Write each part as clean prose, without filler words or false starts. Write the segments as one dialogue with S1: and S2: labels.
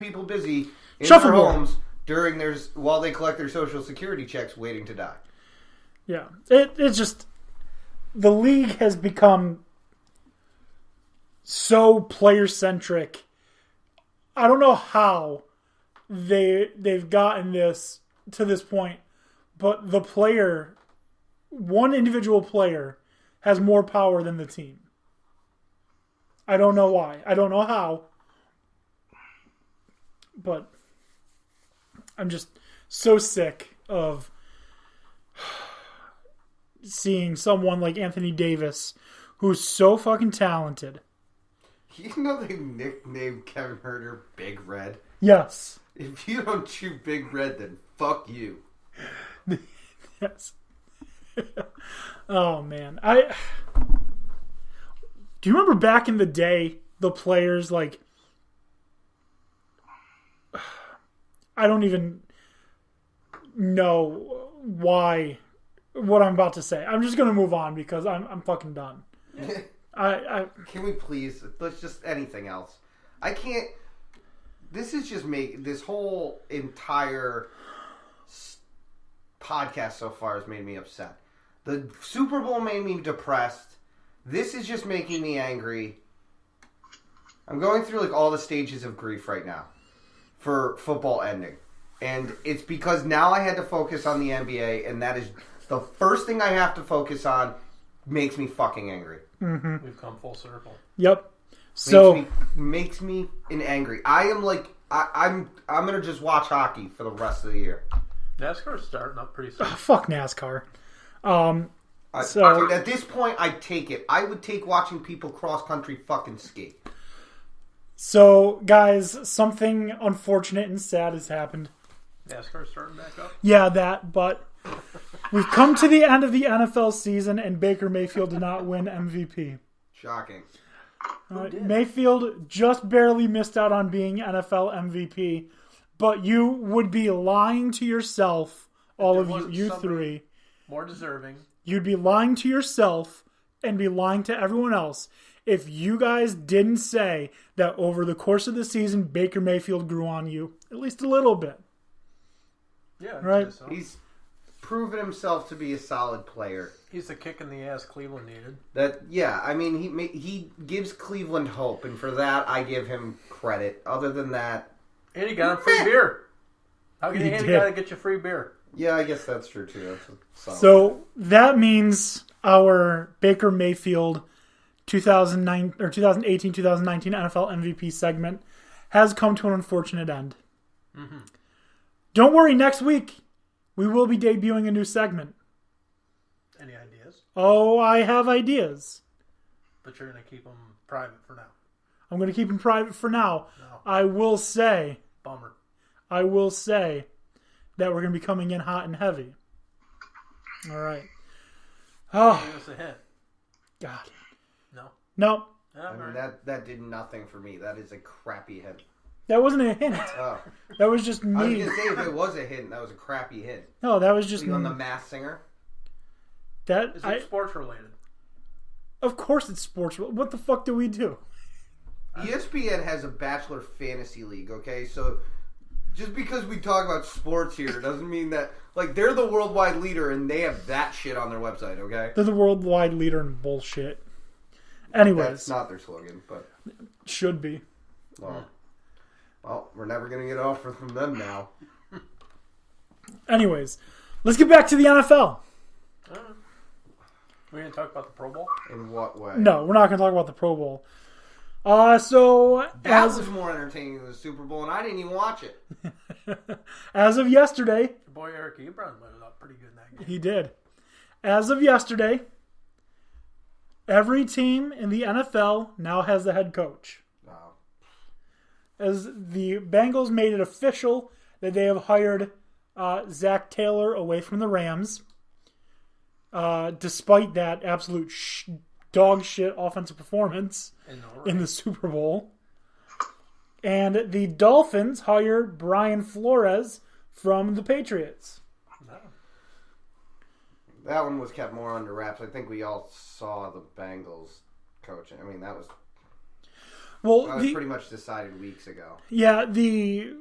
S1: people busy in
S2: Shuffleboard.
S1: their homes while they collect their Social Security checks, waiting to die.
S2: Yeah, it's just the league has become so player centric. I don't know how they've gotten this to this point, but one individual player has more power than the team. I don't know why. I don't know how. But I'm just so sick of seeing someone like Anthony Davis, who's so fucking talented.
S1: You know they nicknamed Kevin Huerter Big Red?
S2: Yes.
S1: If you don't chew Big Red, then fuck you.
S2: Yes. Oh, man. Do you remember back in the day, the players, like... I don't even know what I'm about to say. I'm just going to move on because I'm fucking done.
S1: Can we please? Let's just anything else. I can't. This whole entire podcast so far has made me upset. The Super Bowl made me depressed. This is just making me angry. I'm going through like all the stages of grief right now for football ending. And it's because now I had to focus on the NBA, and that is the first thing I have to focus on. Makes me fucking angry.
S2: Mm-hmm.
S3: We've come full circle.
S2: Yep. So
S1: makes me angry. I am like I'm gonna just watch hockey for the rest of the year.
S3: NASCAR's starting up pretty soon.
S2: Fuck NASCAR.
S1: At this point, I'd take it. I would take watching people cross country fucking ski.
S2: So, guys, something unfortunate and sad has happened.
S3: NASCAR's starting back up?
S2: Yeah, but we've come to the end of the NFL season, and Baker Mayfield did not win MVP.
S1: Shocking.
S2: Mayfield just barely missed out on being NFL MVP, but you would be lying to yourself, all of you three.
S3: More deserving.
S2: You'd be lying to yourself and be lying to everyone else if you guys didn't say that over the course of the season, Baker Mayfield grew on you at least a little bit.
S3: Yeah,
S2: right.
S3: So.
S1: He's proven himself to be a solid player.
S3: He's the kick in the ass Cleveland needed.
S1: I mean, he gives Cleveland hope, and for that, I give him credit. Other than that,
S3: and he got him free beer. How can you hand a guy to get you free beer?
S1: Yeah, I guess that's true too.
S2: So that means our Baker Mayfield 2018-2019 NFL MVP segment has come to an unfortunate end.
S3: Mm-hmm.
S2: Don't worry, next week we will be debuting a new segment.
S3: Any ideas?
S2: Oh, I have ideas.
S3: But you're going to keep them private for now.
S2: I'm going to keep them private for now.
S3: No.
S2: I will say...
S3: Bummer.
S2: I will say that we're going to be coming in hot and heavy. All right. Oh.
S3: Give us a hint.
S2: God.
S3: No.
S1: I mean, that did nothing for me. That is a crappy hint.
S2: That wasn't a hint.
S1: Oh.
S2: That was just me.
S1: I was going to say, if it was a hint, that was a crappy hint.
S2: No, that was just me.
S1: On The Masked Singer?
S3: Is it sports related?
S2: Of course it's sports. What the fuck do we do?
S1: ESPN has a Bachelor Fantasy League, okay? So just because we talk about sports here doesn't mean that, like, they're the worldwide leader and they have that shit on their website, okay?
S2: They're the worldwide leader in bullshit. Anyways.
S1: That's not their slogan, but...
S2: Should be.
S1: Well, we're never going to get offer from them now.
S2: Anyways, let's get back to the NFL.
S3: We're going to talk about the Pro Bowl?
S1: In what way?
S2: No, we're not going to talk about the Pro Bowl. So
S1: that was more entertaining than the Super Bowl, and I didn't even watch it.
S2: As of yesterday...
S3: Your boy Eric Ebron lit it up pretty good in that game.
S2: He did. As of yesterday, every team in the NFL now has a head coach.
S1: Wow.
S2: As the Bengals made it official that they have hired Zach Taylor away from the Rams, despite that absolute dog shit offensive performance in the Super Bowl. And the Dolphins hired Brian Flores from the Patriots.
S1: That one was kept more under wraps. I think we all saw the Bengals coaching. I mean, that was...
S2: Well,
S1: That was pretty much decided weeks ago.
S2: Yeah, the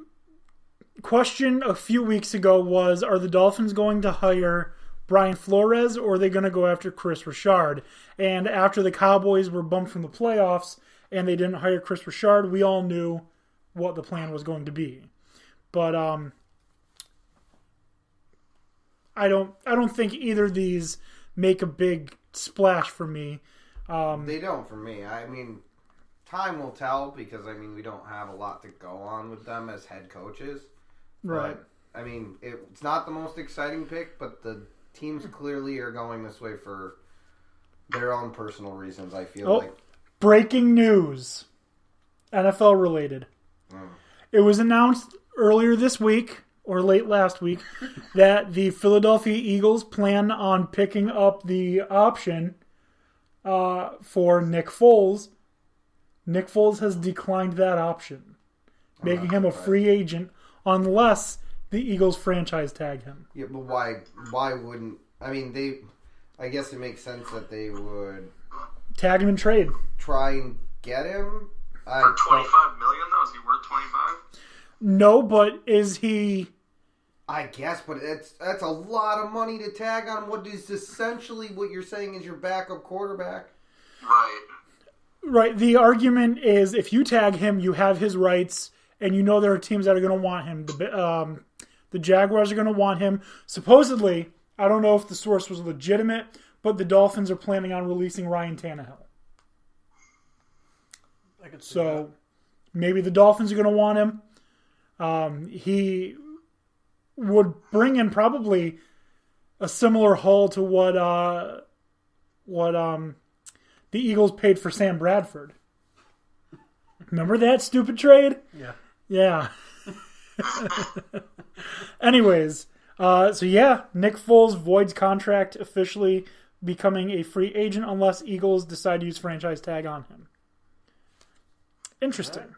S2: question a few weeks ago was, are the Dolphins going to hire Brian Flores or are they going to go after Chris Richard? And after the Cowboys were bumped from the playoffs and they didn't hire Chris Richard, we all knew what the plan was going to be. But I don't think either of these make a big splash for me.
S1: They don't for me. I mean, time will tell because, I mean, we don't have a lot to go on with them as head coaches.
S2: Right.
S1: But, I mean, it's not the most exciting pick, but the teams clearly are going this way for their own personal reasons, I feel like.
S2: Breaking news. NFL related. It was announced earlier this week, or late last week, that the Philadelphia Eagles plan on picking up the option for Nick Foles. Nick Foles has declined that option, making him a free agent unless the Eagles franchise tag him.
S1: Yeah, but why wouldn't... I mean, I guess it makes sense that they would...
S2: Tag him in trade.
S1: Try and get him.
S4: For $25 million, though? Is he worth 25?
S2: No, but is he...
S1: I guess, but that's a lot of money to tag on what is essentially what you're saying is your backup quarterback.
S4: Right.
S2: Right. The argument is if you tag him, you have his rights, and you know there are teams that are going to want him. The Jaguars are going to want him. Supposedly, I don't know if the source was legitimate, but the Dolphins are planning on releasing Ryan Tannehill.
S3: I could see
S2: So maybe the Dolphins are going to want him. He would bring in probably a similar haul to what the Eagles paid for Sam Bradford. Remember that stupid trade?
S3: that.
S2: Yeah. Anyways, so yeah, Nick Foles voids contract, officially becoming a free agent unless Eagles decide to use franchise tag on him. Interesting.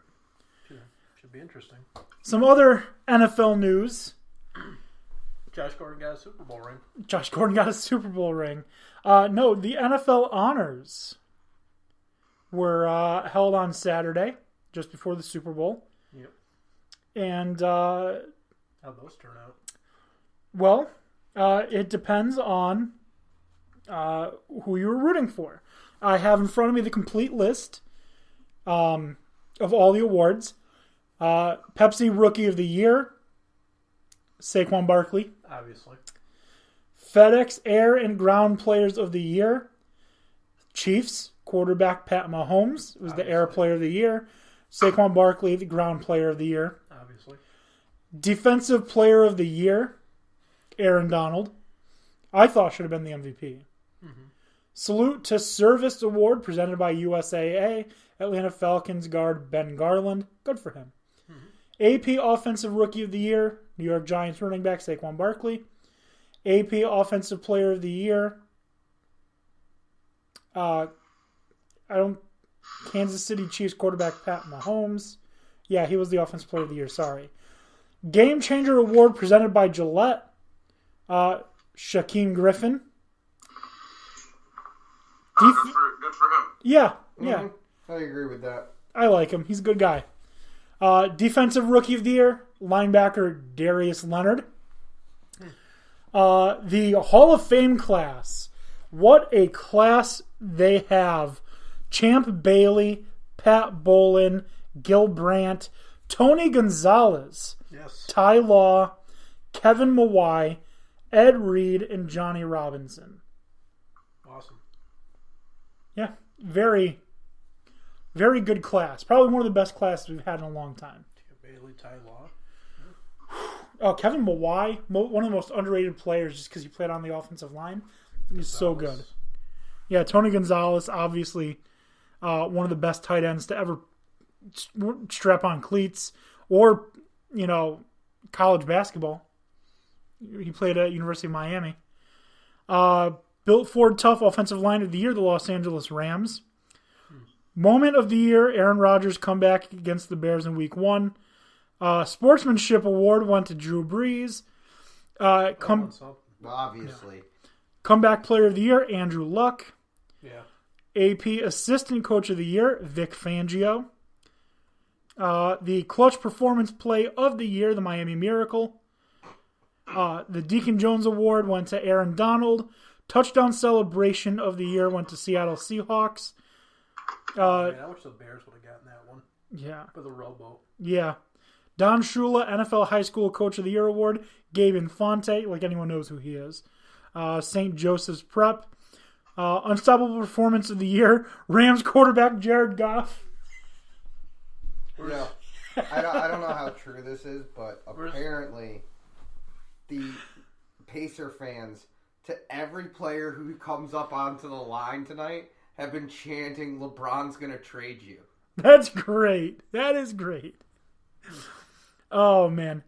S3: Should be interesting.
S2: Some other NFL news.
S3: Josh Gordon got a Super Bowl ring.
S2: Josh Gordon got a Super Bowl ring. No, the NFL honors were held on Saturday, just before the Super Bowl.
S3: Yep.
S2: And,
S3: How'd those turn out?
S2: well, it depends on who you were rooting for. I have in front of me the complete list of all the awards. Pepsi Rookie of the Year, Saquon Barkley.
S3: Obviously.
S2: FedEx Air and Ground Players of the Year, Chiefs quarterback Pat Mahomes was the Air Player of the Year. Saquon Barkley, the Ground Player of the Year.
S3: Obviously.
S2: Defensive Player of the Year, Aaron Donald. I thought should have been the MVP. Salute to Service Award presented by USAA, Atlanta Falcons guard Ben Garland. Good for him. AP Offensive Rookie of the Year, New York Giants running back Saquon Barkley. AP Offensive Player of the Year, Kansas City Chiefs quarterback Pat Mahomes. Yeah, he was the Offensive Player of the Year, sorry. Game Changer Award presented by Gillette, Shaquem Griffin.
S4: Good for him.
S2: Yeah.
S1: I agree with that.
S2: I like him. He's a good guy. Defensive Rookie of the Year, linebacker Darius Leonard. The Hall of Fame class. What a class they have. Champ Bailey, Pat Bolin, Gil Brandt, Tony Gonzalez,
S3: Yes.
S2: Ty Law, Kevin Mawai, Ed Reed, and Johnny Robinson.
S3: Awesome.
S2: Yeah, very, very good class. Probably one of the best classes we've had in a long time.
S3: Bailey, Ty Law.
S2: Oh, Kevin Mawai, one of the most underrated players just because he played on the offensive line. He's so good. Yeah, Tony Gonzalez, obviously one of the best tight ends to ever strap on cleats or, college basketball. He played at University of Miami. Built Ford Tough Offensive Line of the Year, the Los Angeles Rams. Moment of the Year, Aaron Rodgers' comeback against the Bears in Week 1. Sportsmanship Award went to Drew Brees.
S1: Obviously.
S2: Comeback Player of the Year, Andrew Luck.
S3: Yeah.
S2: AP Assistant Coach of the Year, Vic Fangio. The clutch performance play of the year, the Miami Miracle. The Deacon Jones Award went to Aaron Donald. Touchdown celebration of the year went to Seattle Seahawks.
S3: Man, I wish the Bears would have gotten that one
S2: Yeah.
S3: for the Robo.
S2: Yeah. Don Shula, NFL High School Coach of the Year Award. Gabe Infante, like anyone knows who he is. St. Joseph's Prep. Unstoppable Performance of the Year. Rams quarterback Jared Goff.
S1: Yeah. I don't know how true this is, but apparently the Pacer fans, to every player who comes up onto the line tonight, have been chanting, LeBron's going to trade you.
S2: That's great. That is great. Oh, man.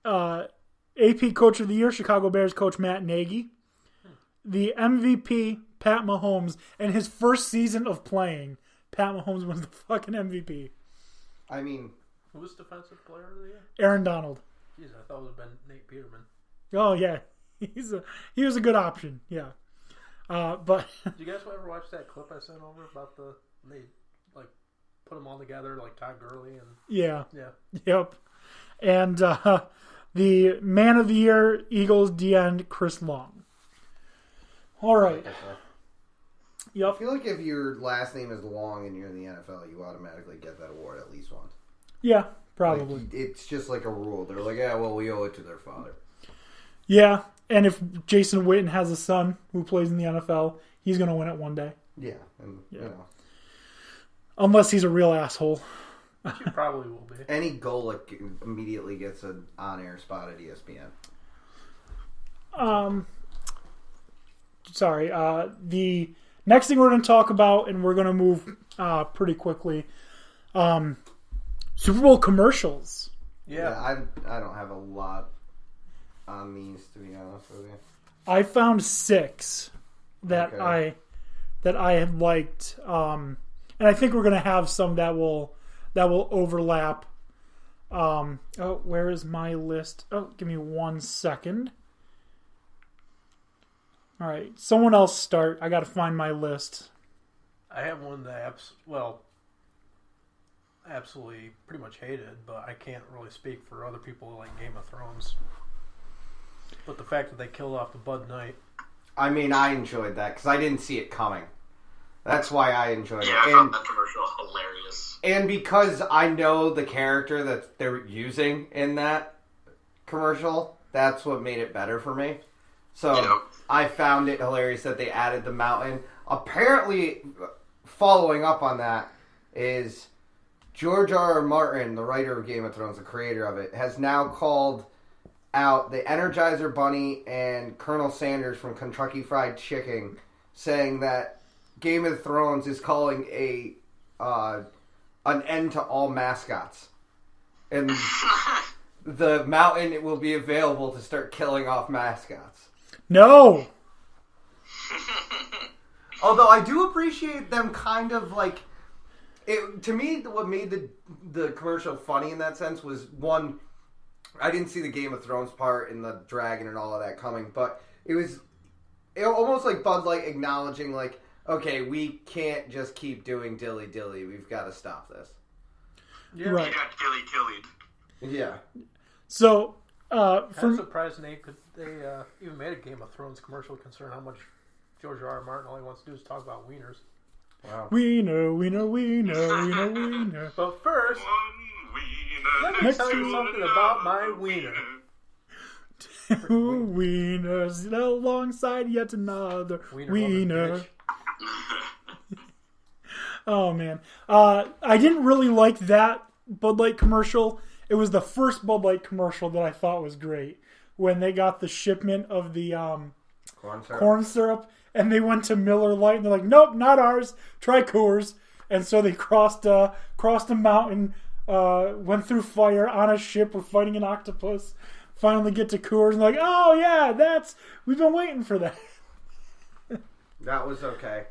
S2: AP Coach of the Year, Chicago Bears coach Matt Nagy. The MVP, Pat Mahomes. And his first season of playing, Pat Mahomes was the fucking MVP.
S1: I mean,
S3: Who was Defensive Player of the Year?
S2: Aaron Donald.
S3: Jeez, I thought it would have been Nate Peterman.
S2: Oh, yeah. He was a good option. Yeah. But
S3: Did you guys ever watch that clip I sent over about they like put them all together like Todd Gurley and
S2: yeah.
S3: yeah.
S2: Yep. And the Man of the Year, Eagles DN Chris Long. All right.
S1: I
S2: Yep.
S1: feel like if your last name is Long and you're in the NFL, you automatically get that award at least once.
S2: Yeah, probably.
S1: Like, it's just like a rule. They're like, yeah, well, we owe it to their father.
S2: Yeah. And if Jason Witten has a son who plays in the NFL, he's going to win it one day.
S1: Yeah, and you know,
S2: Unless he's a real asshole.
S3: She probably will be.
S1: any Golick immediately gets an on-air spot at ESPN.
S2: Sorry. The next thing we're going to talk about, and we're going to move pretty quickly, Super Bowl commercials.
S3: Yeah.
S1: I don't have a lot on these, to be honest with you.
S2: I found 6 that
S1: Okay.
S2: I had liked, and I think we're going to have some that will overlap. Where is my list? Oh, give me 1 second. All right, someone else start. I got to find my list.
S3: I have one that absolutely pretty much hated, but I can't really speak for other people who like Game of Thrones. But the fact that they killed off the Bud Knight.
S1: I mean, I enjoyed that because I didn't see it coming. That's why I enjoyed
S4: Yeah, I
S1: it.
S4: found that commercial hilarious.
S1: And because I know the character that they're using in that commercial, that's what made it better for me. So
S4: Yep.
S1: I found it hilarious that they added the mountain. Apparently, following up on that is George R. R. Martin, the writer of Game of Thrones, the creator of it, has now called out the Energizer Bunny and Colonel Sanders from Kentucky Fried Chicken, saying that Game of Thrones is calling an end to all mascots, and the mountain will be available to start killing off mascots.
S2: No.
S1: Although I do appreciate them kind of like it. To me, what made the commercial funny in that sense was, one, I didn't see the Game of Thrones part and the dragon and all of that coming, but it was almost like Bud Light acknowledging, like, okay, we can't just keep doing dilly dilly. We've got to stop this.
S3: Yeah.
S2: Right.
S4: Yeah, killy.
S1: Yeah.
S2: So,
S3: I'm surprised they even made a Game of Thrones commercial concerning how much George R. R. Martin all he wants to do is talk about wieners.
S1: Wow.
S2: we know.
S3: But first, let me
S2: Next
S3: tell you
S2: to-
S3: something about my wiener.
S2: 2 wieners alongside yet another wiener.
S3: loving bitch.
S2: Oh man, I didn't really like that Bud Light commercial. It was the first Bud Light commercial that I thought was great, when they got the shipment of the corn syrup, and they went to Miller Lite, and they're like, "Nope, not ours. Try Coors." And so they crossed a mountain, went through fire on a ship. We're fighting an octopus. Finally get to Coors, and like, "Oh yeah, we've been waiting for that."
S1: That was okay.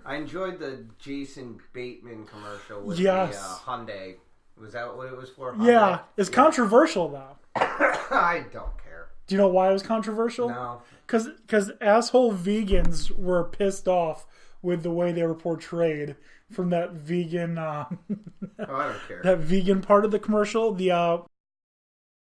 S1: I enjoyed the Jason Bateman commercial with
S2: Yes.
S1: the Hyundai. Was that what it was for?
S2: Yeah,
S1: Hyundai?
S2: it's controversial though.
S1: I don't care.
S2: Do you know why it was controversial?
S1: No.
S2: Because asshole vegans were pissed off with the way they were portrayed from that vegan
S1: Oh, I don't care.
S2: that vegan part of the commercial. The